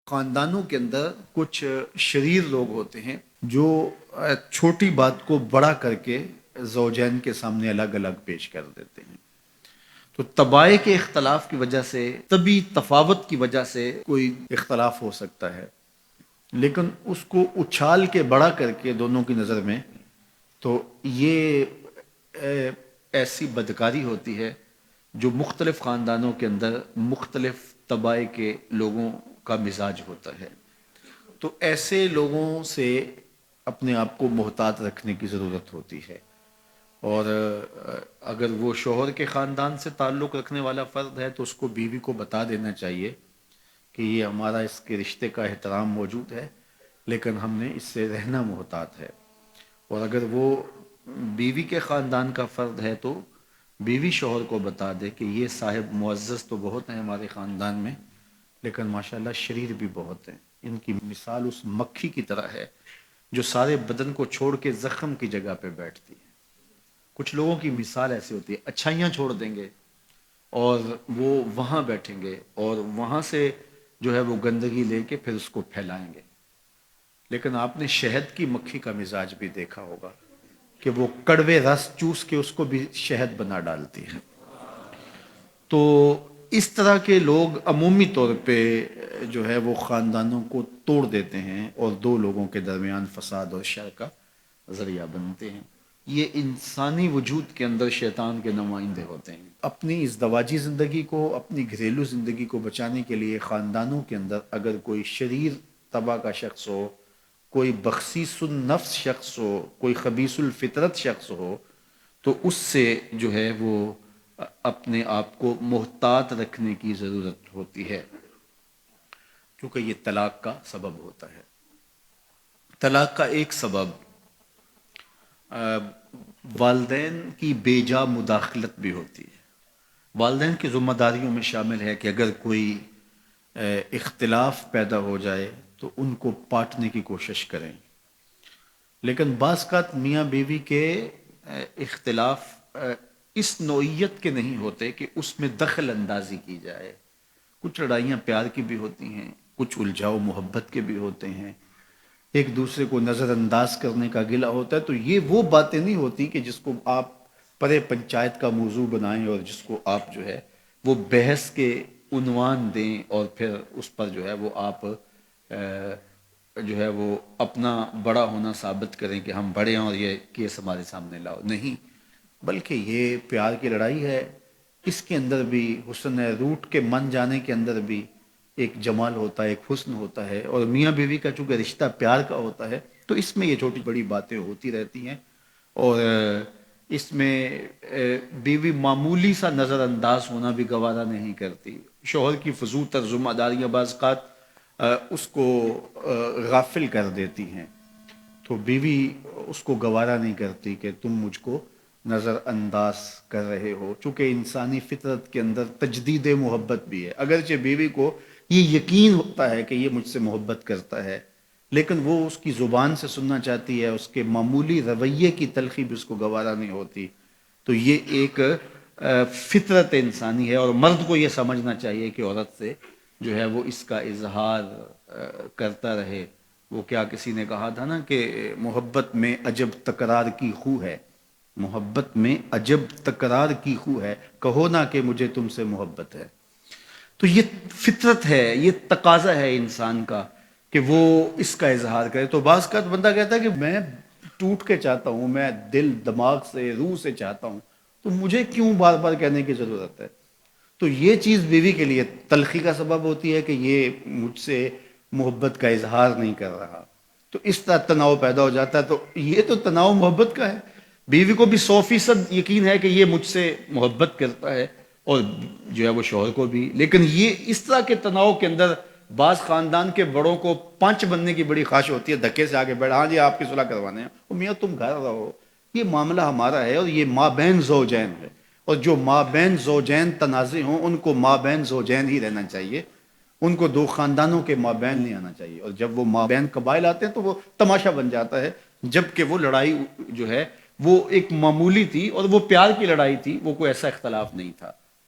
خاندانوں کے اندر کچھ شریر لوگ ہوتے ہیں جو چھوٹی بات کو بڑا کر کے زوجین کے سامنے الگ الگ پیش کر دیتے ہیں. تو طبائع کے اختلاف کی وجہ سے، طبی تفاوت کی وجہ سے کوئی اختلاف ہو سکتا ہے، لیکن اس کو اچھال کے بڑا کر کے دونوں کی نظر میں، تو یہ ایسی بدکاری ہوتی ہے جو مختلف خاندانوں کے اندر مختلف طبائع کے لوگوں کا مزاج ہوتا ہے. تو ایسے لوگوں سے اپنے آپ کو محتاط رکھنے کی ضرورت ہوتی ہے. اور اگر وہ شوہر کے خاندان سے تعلق رکھنے والا فرد ہے تو اس کو بیوی کو بتا دینا چاہیے کہ یہ ہمارا اس کے رشتے کا احترام موجود ہے، لیکن ہم نے اس سے رہنا محتاط ہے. اور اگر وہ بیوی کے خاندان کا فرد ہے تو بیوی شوہر کو بتا دے کہ یہ صاحب معزز تو بہت ہیں ہمارے خاندان میں، لیکن ماشاءاللہ شریر بھی بہت ہیں. ان کی مثال اس مکھی کی طرح ہے جو سارے بدن کو چھوڑ کے زخم کی جگہ پہ بیٹھتی ہے. کچھ لوگوں کی مثال ایسی ہوتی ہے، اچھائیاں چھوڑ دیں گے اور وہ وہاں بیٹھیں گے اور وہاں سے جو ہے وہ گندگی لے کے پھر اس کو پھیلائیں گے. لیکن آپ نے شہد کی مکھی کا مزاج بھی دیکھا ہوگا کہ وہ کڑوے رس چوس کے اس کو بھی شہد بنا ڈالتی ہے. تو اس طرح کے لوگ عمومی طور پہ جو ہے وہ خاندانوں کو توڑ دیتے ہیں اور دو لوگوں کے درمیان فساد اور شر کا ذریعہ بنتے ہیں. یہ انسانی وجود کے اندر شیطان کے نمائندے ہوتے ہیں. اپنی ازدواجی زندگی کو، اپنی گھریلو زندگی کو بچانے کے لیے خاندانوں کے اندر اگر کوئی شریر طبع کا شخص ہو، کوئی بخسیس النفس شخص ہو، کوئی خبیث الفطرت شخص ہو، تو اس سے جو ہے وہ اپنے آپ کو محتاط رکھنے کی ضرورت ہوتی ہے، کیونکہ یہ طلاق کا سبب ہوتا ہے. طلاق کا ایک سبب والدین کی بے جا مداخلت بھی ہوتی ہے. والدین کی ذمہ داریوں میں شامل ہے کہ اگر کوئی اختلاف پیدا ہو جائے تو ان کو پاٹنے کی کوشش کریں. لیکن بعض اوقات میاں بیوی کے اختلاف اس نوعیت کے نہیں ہوتے کہ اس میں دخل اندازی کی جائے. کچھ لڑائیاں پیار کی بھی ہوتی ہیں، کچھ الجھاؤ محبت کے بھی ہوتے ہیں، ایک دوسرے کو نظر انداز کرنے کا گلہ ہوتا ہے. تو یہ وہ باتیں نہیں ہوتی کہ جس کو آپ پرے پنچایت کا موضوع بنائیں اور جس کو آپ جو ہے وہ بحث کے عنوان دیں اور پھر اس پر جو ہے وہ آپ جو ہے وہ اپنا بڑا ہونا ثابت کریں کہ ہم بڑے ہیں اور یہ کیس ہمارے سامنے لاؤ. نہیں، بلکہ یہ پیار کی لڑائی ہے. اس کے اندر بھی حسن ہے، روٹ کے من جانے کے اندر بھی ایک جمال ہوتا ہے، ایک حسن ہوتا ہے. اور میاں بیوی کا چونکہ رشتہ پیار کا ہوتا ہے تو اس میں یہ چھوٹی بڑی باتیں ہوتی رہتی ہیں. اور اس میں بیوی معمولی سا نظر انداز ہونا بھی گوارا نہیں کرتی. شوہر کی فضول تر ذمہ داریاں بعض اوقات اس کو غافل کر دیتی ہیں، تو بیوی اس کو گوارا نہیں کرتی کہ تم مجھ کو نظر انداز کر رہے ہو. چونکہ انسانی فطرت کے اندر تجدید محبت بھی ہے. اگرچہ بیوی کو یہ یقین ہوتا ہے کہ یہ مجھ سے محبت کرتا ہے، لیکن وہ اس کی زبان سے سننا چاہتی ہے، اس کے معمولی رویے کی تلخی بھی اس کو گوارا نہیں ہوتی. تو یہ ایک فطرت انسانی ہے اور مرد کو یہ سمجھنا چاہیے کہ عورت سے جو ہے وہ اس کا اظہار کرتا رہے. وہ کیا کسی نے کہا تھا نا کہ محبت میں عجب تکرار کی خو ہے، محبت میں عجب تکرار کی خو ہے، کہو نہ کہ مجھے تم سے محبت ہے. تو یہ فطرت ہے، یہ تقاضا ہے انسان کا کہ وہ اس کا اظہار کرے. تو بعض کا بندہ کہتا ہے کہ میں ٹوٹ کے چاہتا ہوں، میں دل دماغ سے روح سے چاہتا ہوں، تو مجھے کیوں بار بار کہنے کی ضرورت ہے. تو یہ چیز بیوی کے لیے تلخی کا سبب ہوتی ہے کہ یہ مجھ سے محبت کا اظہار نہیں کر رہا. تو اس طرح تناؤ پیدا ہو جاتا ہے. تو یہ تو تناؤ محبت کا ہے. بیوی کو بھی 100% یقین ہے کہ یہ مجھ سے محبت کرتا ہے اور جو ہے وہ شوہر کو بھی. لیکن یہ اس طرح کے تناؤ کے اندر بعض خاندان کے بڑوں کو پنچ بننے کی بڑی خواہش ہوتی ہے، دھکے سے آگے بیٹھا، ہاں جی آپ کی صلح کروانے ہیں، وہ میاں تم گھر رہو، یہ معاملہ ہمارا ہے اور یہ مابین زوجین ہے. اور جو مابین زوجین تنازع ہوں ان کو مابین زوجین ہی رہنا چاہیے، ان کو دو خاندانوں کے مابین نہیں آنا چاہیے. اور جب وہ مابین قبائل آتے ہیں تو وہ تماشا بن جاتا ہے، جبکہ وہ لڑائی جو ہے وہ ایک معمولی تھی اور وہ پیار کی لڑائی تھی، وہ کوئی ایسا اختلاف نہیں تھا.